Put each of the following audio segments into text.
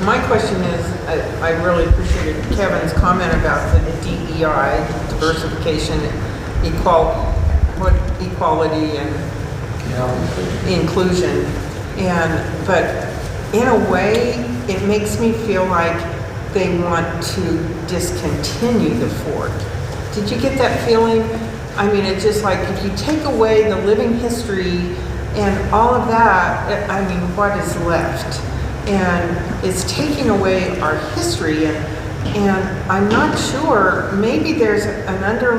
My question is, I really appreciated Kevin's comment about the DEI, diversification, equality, and inclusion. But in a way, it makes me feel like they want to discontinue the fort. Did you get that feeling? I mean, it's just like if you take away the living history and all of that, I mean, what is left? And it's taking away our history, and I'm not sure, maybe there's another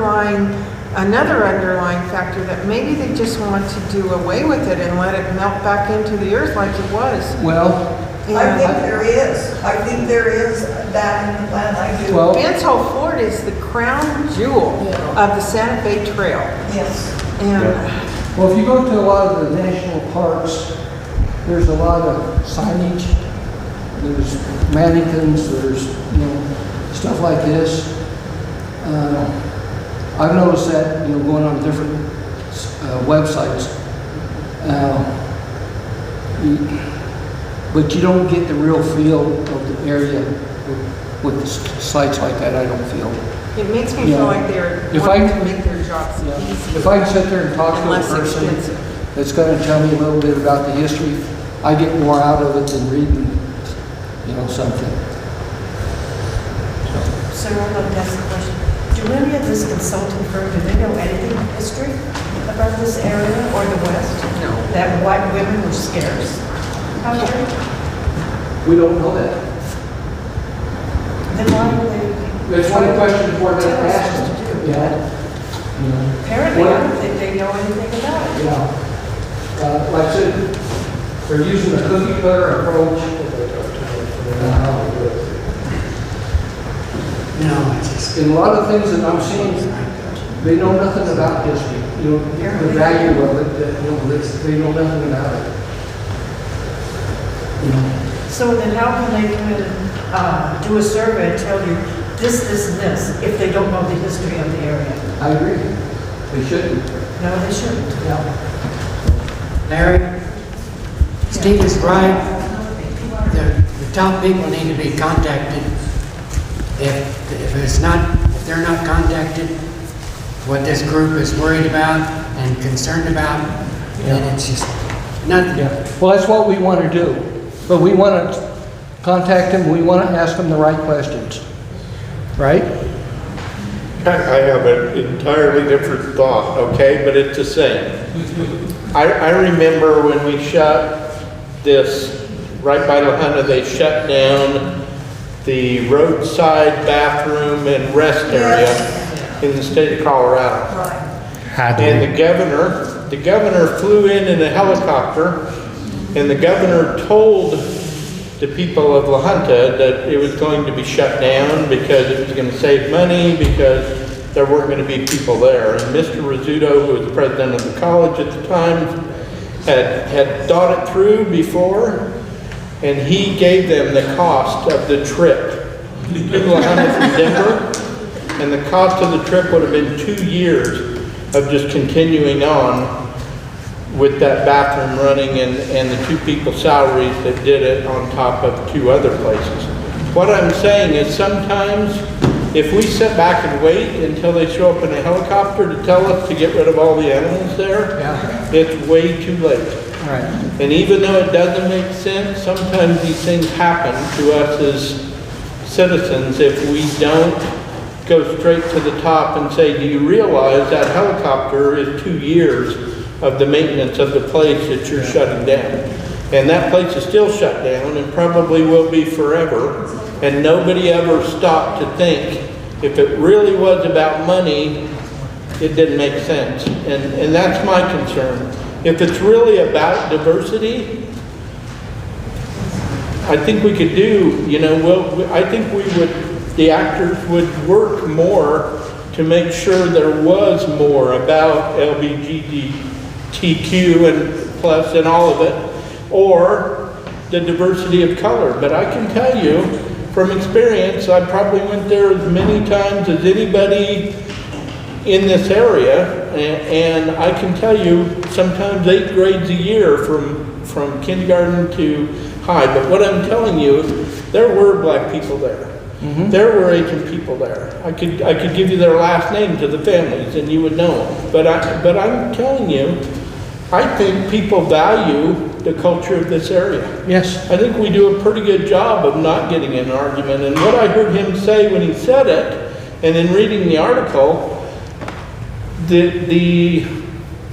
underlying factor that maybe they just want to do away with it and let it melt back into the earth like it was. Well, I think there is. I think there is that in the plan. I do. Well, Vance Hole Fort is the crown jewel of the Santa Fe Trail. Yes. And well, if you go to a lot of the national parks, there's a lot of signage. There's mannequins. There's stuff like this. I've noticed that going on different websites. But you don't get the real feel of the area with sites like that. I don't feel. it makes me feel like they're wanting to make their jobs easy. If I can sit there and talk to a less person expensive. that's going to tell me a little bit about the history, I get more out of it than reading, something. Sir, I'd like to ask a question. Do any of this consulting firm, do they know anything of history about this area or the West? No. That white women were scarce? How true? We don't know that. Then why would they? That's one question for them to tell us ask what them. to do? Yeah. Apparently, I don't think they know anything about it. Like I said, they're using a cookie cutter approach. No, it's just. In a lot of things that I'm seeing, they know nothing about history. The value of it, they know nothing about it. So then how can they come in and do a survey and tell you this, this, and this, if they don't know the history of the area? I agree. They shouldn't. No, they shouldn't. Larry, Steve is right. The top people need to be contacted. If they're not contacted, what this group is worried about and concerned about, then it's just nothing. Well, that's what we want to do. But we want to contact them, we want to ask them the right questions. Right? I have an entirely different thought, okay, but it's the same. I remember when we shut this, right by La Junta, they shut down the roadside bathroom and rest area in the state of Colorado. Right. And the governor flew in a helicopter, and the governor told the people of La Junta that it was going to be shut down because it was going to save money, because there weren't going to be people there. And Mr. Rizzuto, who was the president of the college at the time, had thought it through before, and he gave them the cost of the trip to La Junta from Denver, and the cost of the trip would have been 2 years of just continuing on with that bathroom running and the 2 people's salaries that did it on top of 2 other places. What I'm saying is sometimes if we sit back and wait until they show up in a helicopter to tell us to get rid of all the animals there, it's way too late. Right. And even though it doesn't make sense, sometimes these things happen to us as citizens if we don't go straight to the top and say, do you realize that helicopter is 2 years of the maintenance of the place that you're shutting down? And that place is still shut down and probably will be forever. And nobody ever stopped to think if it really was about money, it didn't make sense. And that's my concern. If it's really about diversity, I think we could do, I think the actors would work more to make sure there was more about LGBTQ and plus and all of it, or the diversity of color. But I can tell you from experience, I probably went there as many times as anybody in this area, and I can tell you sometimes 8 grades a year from from kindergarten to high. But what I'm telling you, there were black people there. There were Asian people there. I could give you their last name to the families and you would know them. But I'm telling you, I think people value the culture of this area. Yes. I think we do a pretty good job of not getting in an argument. And what I heard him say when he said it, and in reading the article, the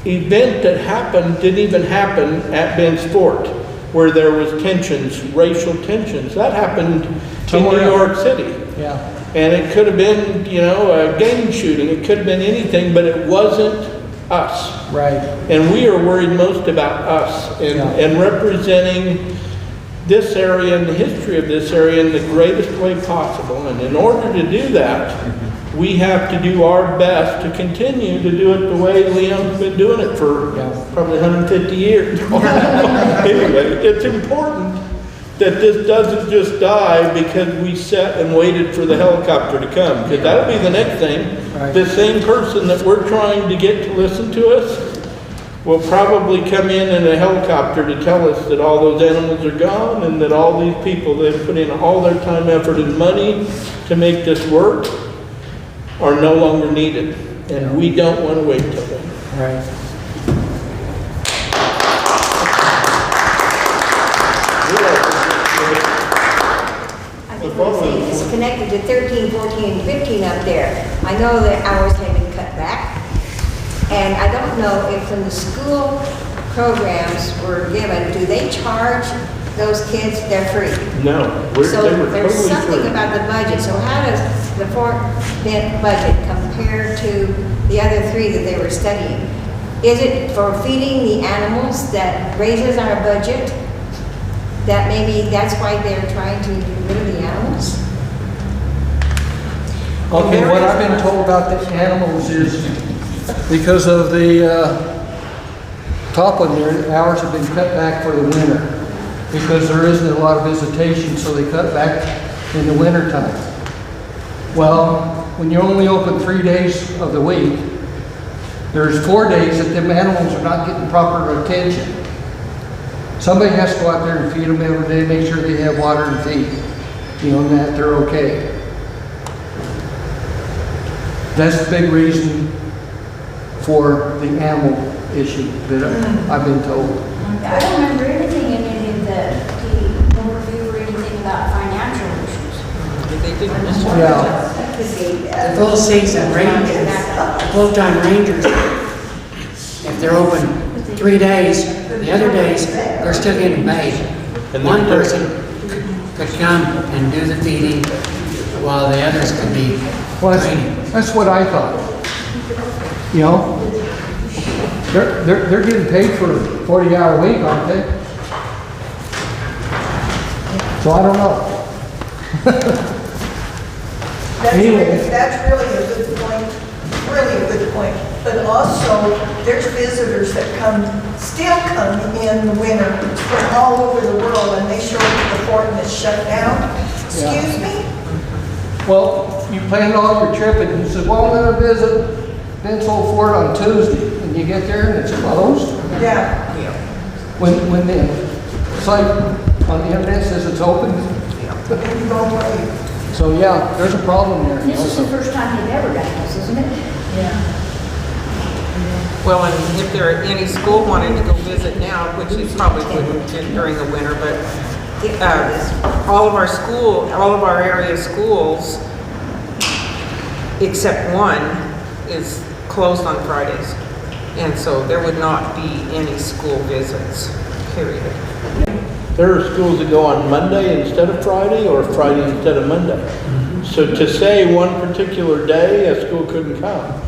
event that happened didn't even happen at Ben's Fort, where there was tensions, racial tensions. That happened in New York City. Yeah. And it could have been, you know, a gang shooting. It could have been anything, but it wasn't us. Right. And we are worried most about us and representing this area and the history of this area in the greatest way possible. And in order to do that, we have to do our best to continue to do it the way Leon's been doing it for probably 150 years. Anyway, it's important that this doesn't just die because we sat and waited for the helicopter to come, because that'll be the next thing. Right. The same person that we're trying to get to listen to us will probably come in a helicopter to tell us that all those animals are gone and that all these people that have put in all their time, effort, and money to make this work are no longer needed. And we don't want to wait till then. Right. I think what I'm saying is connected to 13, 14, and 15 up there. I know that hours have been cut back. And I don't know if when the school programs were given, do they charge those kids? They're free. No, So they were there's totally something free. about the budget. So how does the Fort Bend budget compare to the other three that they were studying? Is it for feeding the animals that raises our budget? That maybe that's why they're trying to get rid of the animals? Okay, what I've been told about the animals is because of the top one there, the hours have been cut back for the winter because there isn't a lot of visitation, so they cut back in the winter time. Well, when you're only open 3 days of the week, there's 4 days that them animals are not getting proper attention. Somebody has to go out there and feed them every day, make sure they have water and feed, you know, and that they're okay. That's the big reason for the animal issue that I've been told. I don't remember anything in any of the overview or anything about financial issues. They didn't. Yeah, The full season rangers, the full-time rangers, if they're open 3 days, the other days, they're still getting paid. And One they're- person could come and do the feeding while the others could be well, training. that's what I thought. You know, they're getting paid for a 40-hour week, aren't they? So I don't know. That's really a good point, really a good point. But also, there's visitors that still come in the winter from all over the world, and they show up at the fort and it's shut down. Excuse me? Well, you planned all your trip and you said, well, I'm going to visit Ben's Old Fort on Tuesday. And you get there and it's closed. Yeah. When the site on the internet says it's open. You don't believe. So yeah, there's a problem there. This is the first time they've ever done this, isn't it? Well, and if there any school wanted to go visit now, which they probably wouldn't during the winter, but all of our area schools, except one, is closed on Fridays. And so there would not be any school visits, period. There are schools that go on Monday instead of Friday or Friday instead of Monday. So to say one particular day a school couldn't come.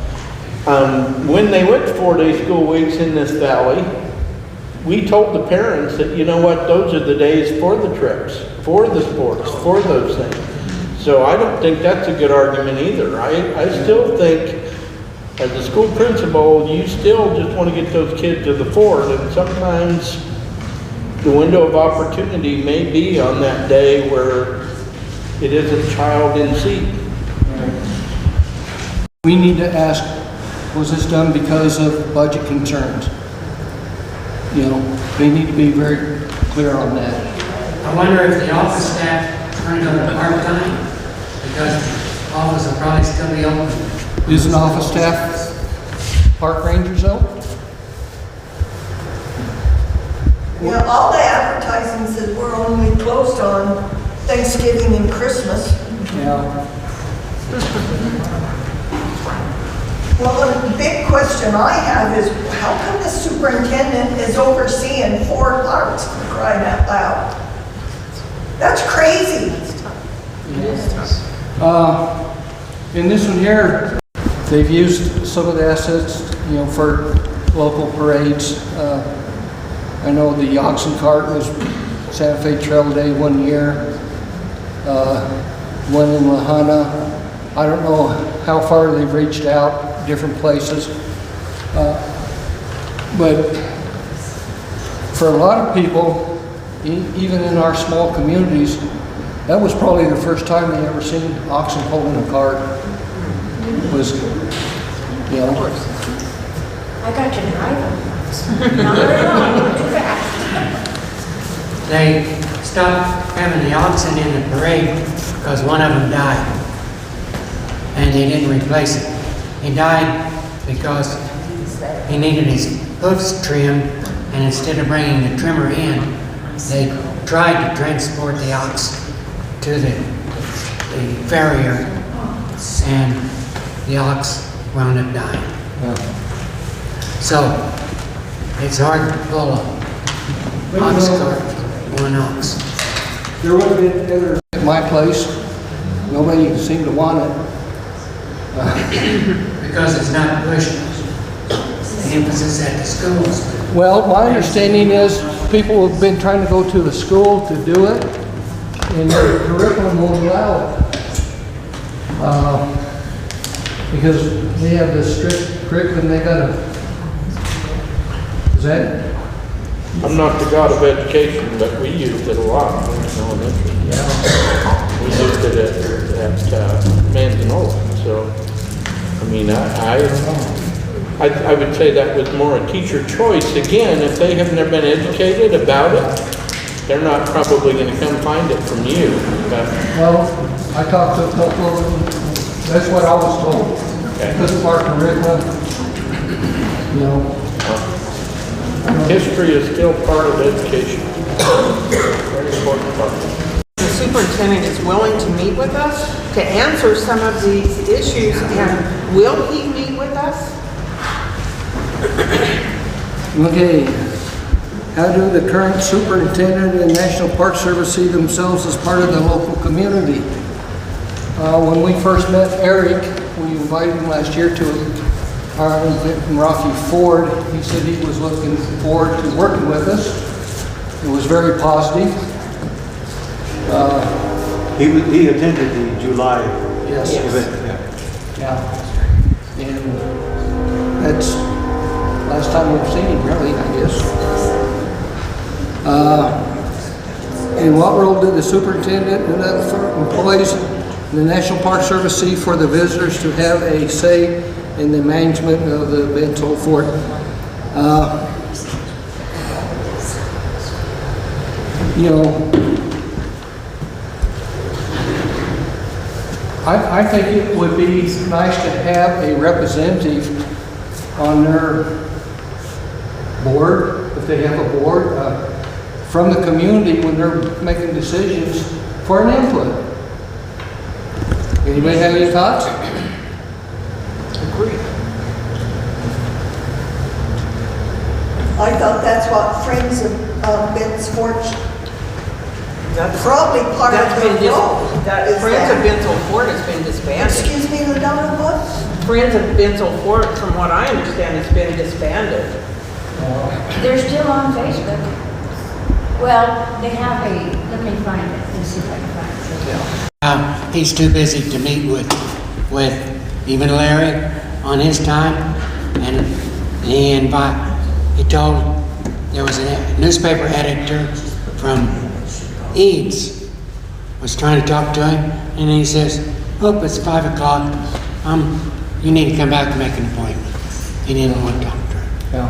When they went to 4-day school weeks in this valley, we told the parents that, you know what, those are the days for the trips, for the sports, for those things. So I don't think that's a good argument either. I still think, as a school principal, you still just want to get those kids to the fort, and sometimes the window of opportunity may be on that day where it isn't child in seat. We need to ask, was this done because of budget concerns? You know, they need to be very clear on that. I wonder if the office staff is going to go to part-time, because the office will probably still be open. Is an office staff park rangers though? You know, all the advertising says we're only closed on Thanksgiving and Christmas. Yeah. Well, the big question I have is, how come the superintendent is overseeing 4 parks, for crying out loud? That's crazy. In this one here, they've used some of the assets, you know, for local parades. I know the Oxen cart was Santa Fe Trail Day one year, one in Lahana. I don't know how far they've reached out, different places. But for a lot of people, even in our small communities, that was probably the first time they ever seen oxen pulling a cart. Was, you know. I got you driving. Not very long, not too fast. They stopped having the oxen in the parade because one of them died, and they didn't replace it. He died because he needed his hoofs trimmed, and instead of bringing the trimmer in, they tried to transport the ox to the farrier, and the ox wound up dying. So it's hard to pull a ox cart with one ox. There would have been others at my place. Nobody seemed to want it. Because it's not pushed the emphasis at the schools. Well, my understanding is people have been trying to go to the school to do it, and their curriculum won't allow it. Because they have this strict curriculum, they gotta, is that? I'm not the god of education, but we used it a lot when we were elementary. We used it at Manzanola, so, I mean, I would say that was more a teacher choice. Again, if they have never been educated about it, they're not probably going to come find it from you. But Well, I talked to a couple of them, that's what I was told. Okay. Because of our curriculum, you know. history is still part of education. Very important part. The superintendent is willing to meet with us to answer some of these issues, and will he meet with us? Okay, how do the current superintendent and National Park Service see themselves as part of the local community? When we first met Eric, we invited him last year to our event in Rocky Ford. He said he was looking forward to working with us. It was very positive. He attended the July Yes. event. Yeah. Yeah. And that's last time we've seen him, really, I guess. In what role did the superintendent and other employees in the National Park Service see for the visitors to have a say in the management of the Bentall Fort? You know, I think it would be nice to have a representative on their board, if they have a board, from the community when they're making decisions for an input. Anybody have any thoughts? Agreed. I thought that's what Friends of Ben's Fort, That's probably part of That's the been role. that is Friends of that- Bentall Fort has been disbanded. Excuse me, the number what? Friends of Bentall Fort, from what I understand, has been disbanded. They're still on Facebook. Well, they have a, let me find it, let's see if I can find it. He's too busy to meet with even Larry on his time, and he told, there was a newspaper editor from Eads was trying to talk to him, and he says, "Oh, it's 5 o'clock. You need to come back and make an appointment." He didn't want to talk to him. Yeah.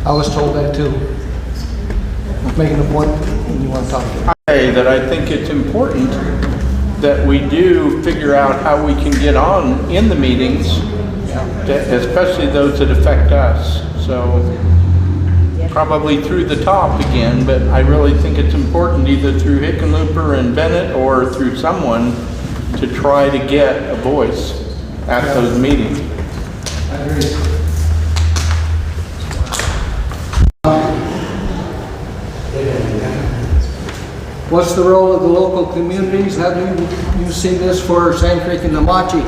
I was told that too. Make an appointment when you want to talk to him. Say that I think it's important that we do figure out how we can get on in the meetings, especially those that affect us. So probably through the top again, but I really think it's important either through Hickenlooper and Bennett or through someone to try to get a voice at those meetings. I agree. What's the role of the local communities? Have you seen this for Sand Creek and Namachi?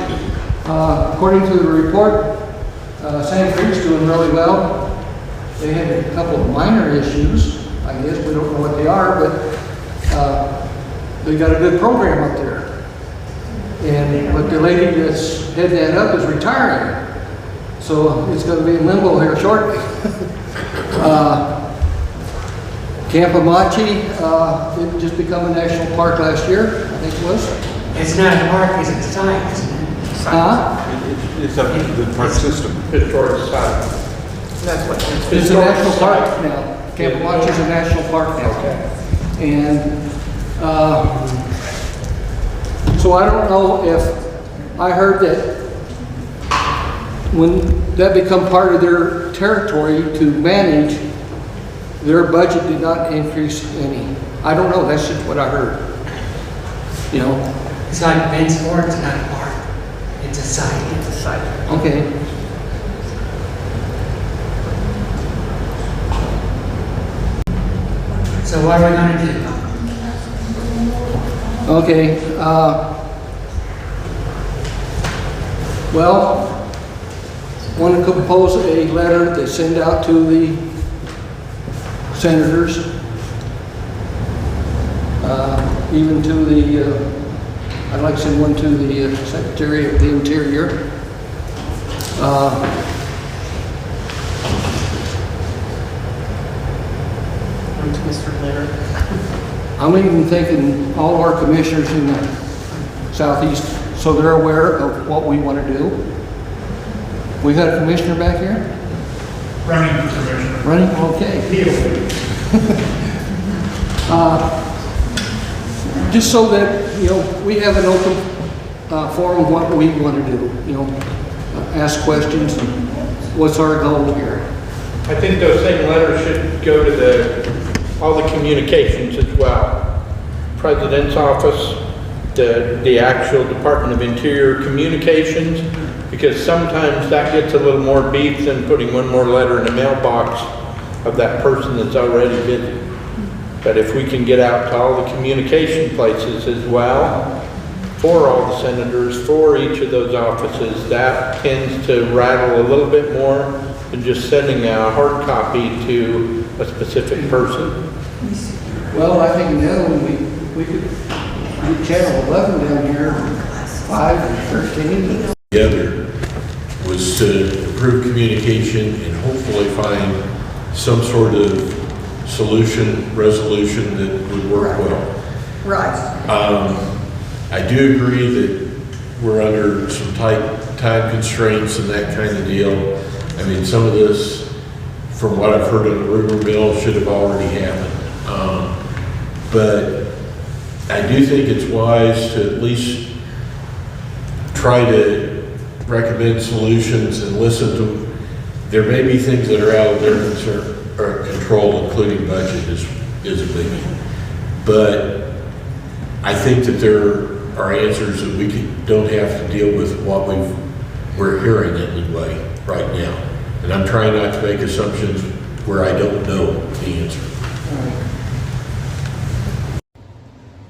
According to the report, Sand Creek's doing really well. They had a couple of minor issues, I guess, we don't know what they are, but they got a good program up there. But the lady that's heading that up is retiring, so it's going to be in limbo here shortly. Camp Amachi, it just become a national park last year, I think it was. It's not a park, it's a site, isn't it? It's up to the park system. Historic site. That's what It's a national park now. Camp Namachi is a national park now. And so I don't know if, I heard that when that become part of their territory to manage, their budget did not increase any. I don't know, that's just what I heard. You know? It's like Ben's Ford, it's not a park. It's a site. it's a site. Okay. So what are we gonna do? Okay, well, want to compose a letter to send out to the senators, even to the, I'd like to send one to the Secretary of the Interior. Mr. Leonard. I'm even thinking all of our commissioners in the southeast, so they're aware of what we want to do. We got a commissioner back here? Running commissioner. Running, okay. Just so that, you know, we have an open forum of what we want to do, you know, ask questions, and what's our goal here? I think those same letters should go to all the communications as well. President's office, the actual Department of Interior communications, because sometimes that gets a little more beef than putting one more letter in the mailbox of that person that's already busy. But if we can get out to all the communication places as well, for all the senators, for each of those offices, that tends to rattle a little bit more than just sending a hard copy to a specific person. Well, I think in the other one, we could do channel 11 down here, 5 and 13. Together was to improve communication and hopefully find some sort of resolution that would work well. Right. I do agree that we're under some tight time constraints and that kind of deal. I mean, some of this, from what I've heard on the rumor mill, should have already happened. But I do think it's wise to at least try to recommend solutions and listen to. There may be things that are out of their control, including budget is a biggie. But I think that there are answers that we don't have to deal with what we're hearing anyway right now. And I'm trying not to make assumptions where I don't know the answer.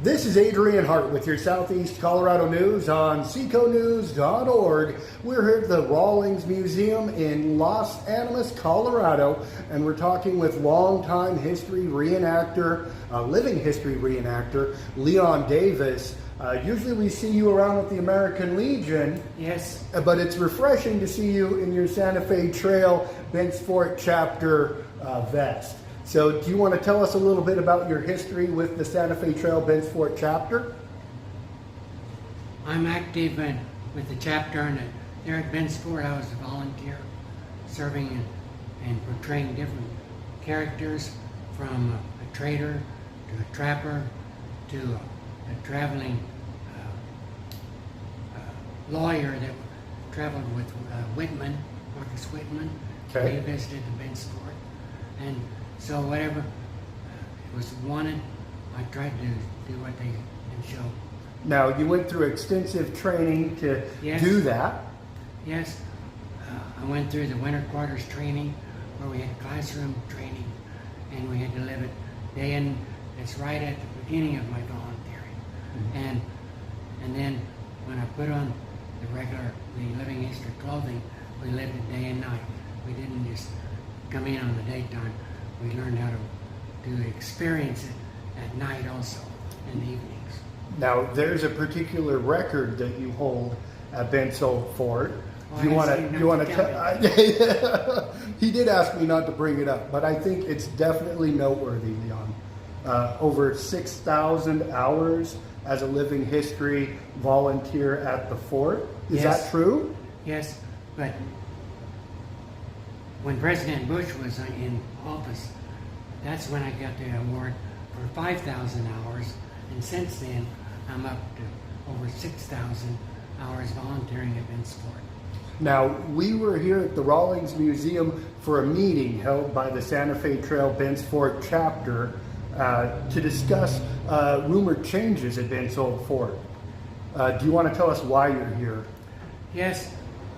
This is Adrian Hart with your Southeast Colorado News on SECOnews.org. We're here at the Rawlings Museum in Los Animas, Colorado, and we're talking with longtime history reenactor, living history reenactor, Leon Davis. Usually we see you around with the American Legion. Yes. But it's refreshing to see you in your Santa Fe Trail Bent's Fort chapter vest. So do you want to tell us a little bit about your history with the Santa Fe Trail Bent's Fort chapter? I'm active with the chapter, and there at Ben's Fort I was a volunteer serving and portraying different characters from a trader to a trapper to a traveling lawyer that traveled with Whitman, Marcus Whitman. Okay. He visited the Bent's Fort. And so whatever was wanted, I tried to do what they can show. Now, you went through extensive training to Yes. do that. Yes, I went through the winter quarters training where we had classroom training and we had to live it day in. It's right at the beginning of my volunteering. And then when I put on the living history clothing, we lived it day and night. We didn't just come in on the daytime. We learned how to experience it at night also, in the evenings. Now, there's a particular record that you hold at Bent's Old Fort. Well, Do you I want asked you to? not You want to to? He did ask me not to bring it up, but I think it's definitely noteworthy, Leon. Over 6,000 hours as a living history volunteer at the fort. Is Yes. that true? Yes, but when President Bush was in office, that's when I got the award for 5,000 hours, and since then, I'm up to over 6,000 hours volunteering at Bent's Fort. Now, we were here at the Rawlings Museum for a meeting held by the Santa Fe Trail Bent's Fort chapter to discuss rumored changes at Bent's Old Fort. Do you want to tell us why you're here? Yes,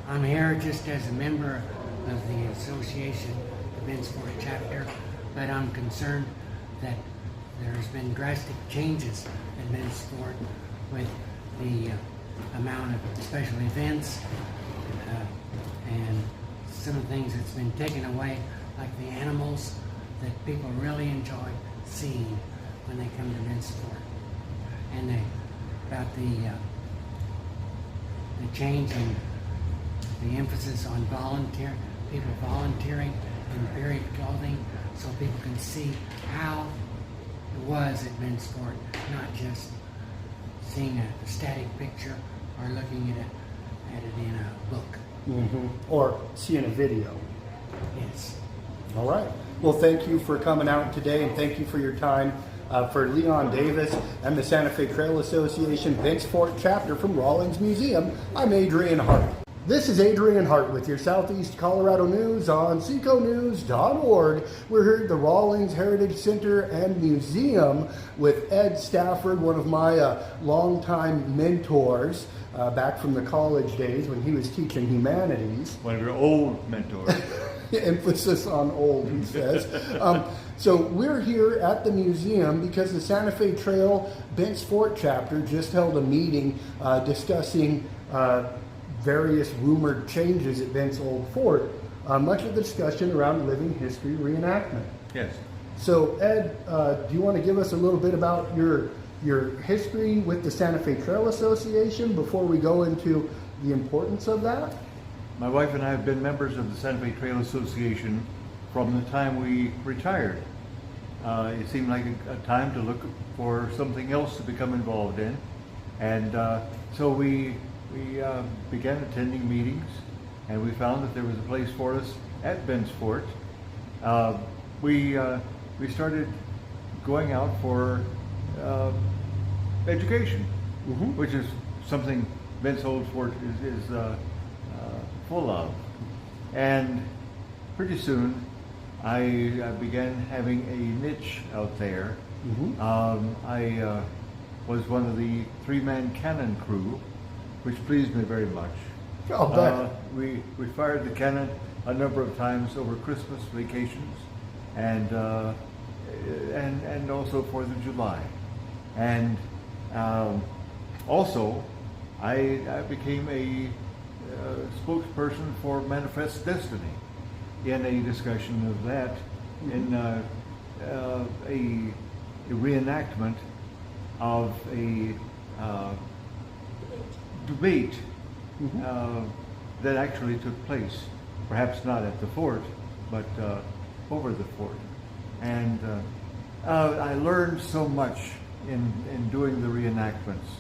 I'm here just as a member of the association, the Bent's Fort chapter, but I'm concerned that there's been drastic changes at Bent's Fort with the amount of special events and some of the things that's been taken away, like the animals that people really enjoy seeing when they come to Bent's Fort, and about the change in the emphasis on people volunteering in period clothing, so people can see how it was at Bent's Fort, not just seeing a static picture or looking at it in a book. Or seeing a video? Yes. All right. Well, thank you for coming out today, and thank you for your time. For Leon Davis and the Santa Fe Trail Association Bent's Fort chapter from Rawlings Museum, I'm Adrian Hart. This is Adrian Hart with your Southeast Colorado news on SECOnews.org. We're here at the Rawlings Heritage Center and Museum with Ed Stafford, one of my longtime mentors back from the college days when he was teaching humanities. One of your old mentors. Emphasis on old, he says. So we're here at the museum because the Santa Fe Trail Bent's Fort chapter just held a meeting discussing various rumored changes at Bent's Old Fort, much of the discussion around living history reenactment. Yes. So Ed, do you want to give us a little bit about your history with the Santa Fe Trail Association before we go into the importance of that? My wife and I have been members of the Santa Fe Trail Association from the time we retired. It seemed like a time to look for something else to become involved in. And so we began attending meetings, and we found that there was a place for us at Bent's Fort. We started going out for education, which is something Bent's Old Fort is full of. And pretty soon I began having a niche out there. I was one of the three-man cannon crew, which pleased me very much. I'll bet. We fired the cannon a number of times over Christmas vacations and also 4th of July. And also I became a spokesperson for Manifest Destiny in a discussion of that in a reenactment of a debate that actually took place, perhaps not at the fort, but over the fort. And I learned so much in doing the reenactments,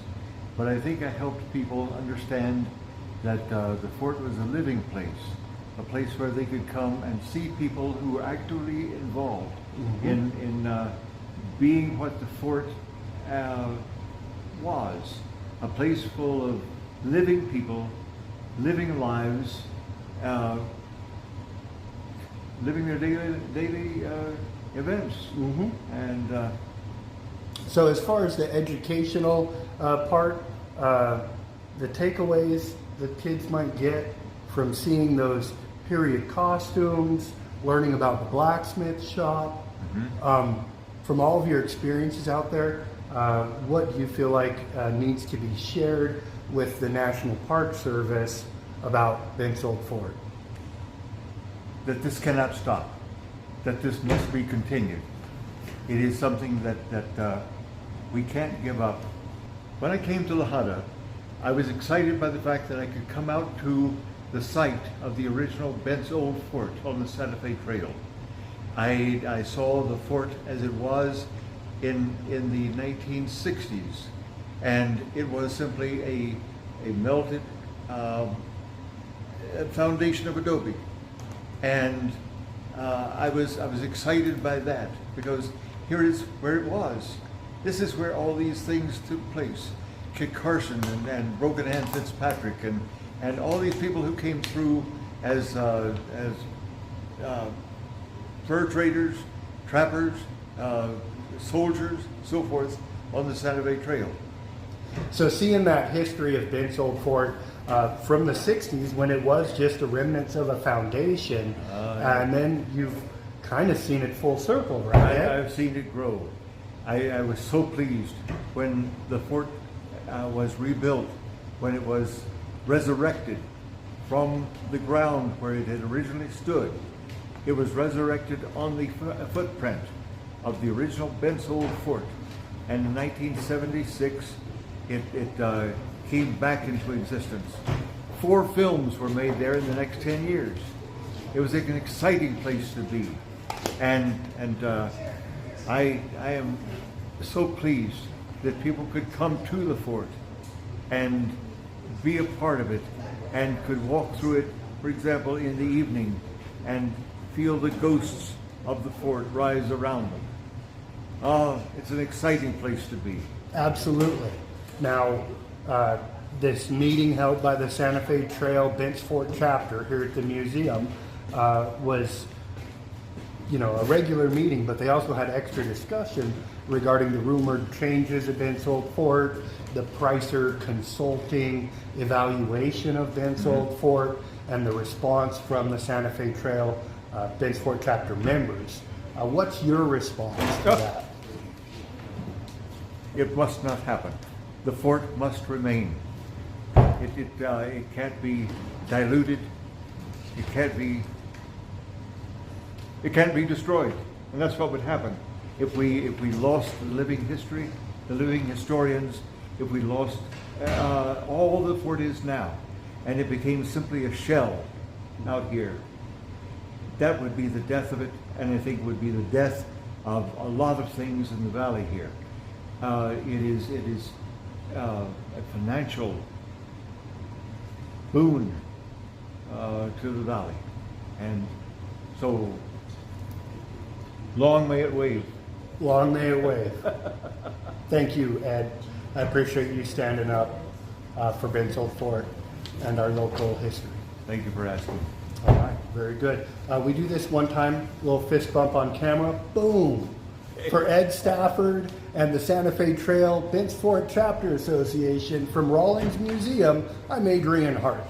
but I think I helped people understand that the fort was a living place, a place where they could come and see people who were actively involved in being what the fort was. A place full of living people, living lives, living their daily events. And So as far as the educational part, the takeaways that kids might get from seeing those period costumes, learning about the blacksmith shop, from all of your experiences out there, what do you feel like needs to be shared with the National Park Service about Bent's Old Fort? that this cannot stop, that this must be continued. It is something that we can't give up. When I came to La Junta, I was excited by the fact that I could come out to the site of the original Bent's Old Fort on the Santa Fe Trail. I saw the fort as it was in the 1960s, and it was simply a melted foundation of adobe. And I was excited by that, because here is where it was. This is where all these things took place. Kit Carson and Broken Hand Fitzpatrick and all these people who came through as fur traders, trappers, soldiers, so forth, on the Santa Fe Trail. So seeing that history of Bent's Old Fort from the 60s, when it was just the remnants of a foundation, and then you've kind of seen it full circle, right? I've seen it grow. I was so pleased when the fort was rebuilt, when it was resurrected from the ground where it had originally stood. It was resurrected on the footprint of the original Bent's Old Fort. And in 1976, it came back into existence. 4 films were made there in the next 10 years. It was an exciting place to be. And I am so pleased that people could come to the fort and be a part of it, and could walk through it, for example, in the evening, and feel the ghosts of the fort rise around them. It's an exciting place to be. Absolutely. Now, this meeting held by the Santa Fe Trail Bent's Fort chapter here at the museum was, a regular meeting, but they also had extra discussion regarding the rumored changes at Bent's Old Fort, the Pricer Consulting evaluation of Bent's Old Fort, and the response from the Santa Fe Trail Bent's Fort chapter members. What's your response to that? It must not happen. The fort must remain. It can't be diluted. It can't be destroyed. And that's what would happen if we lost the living history, the living historians, if we lost all the fort is now, and it became simply a shell out here. That would be the death of it, and I think would be the death of a lot of things in the valley here. It is a financial boon to the valley, and so long may it wave. Long may it wave. Thank you, Ed. I appreciate you standing up for Bent's Old Fort and our local history. Thank you for asking. All right, very good. We do this one time, little fist bump on camera, boom. For Ed Stafford and the Santa Fe Trail Bent's Fort Chapter Association from Rawlings Museum, I'm Adrian Hart.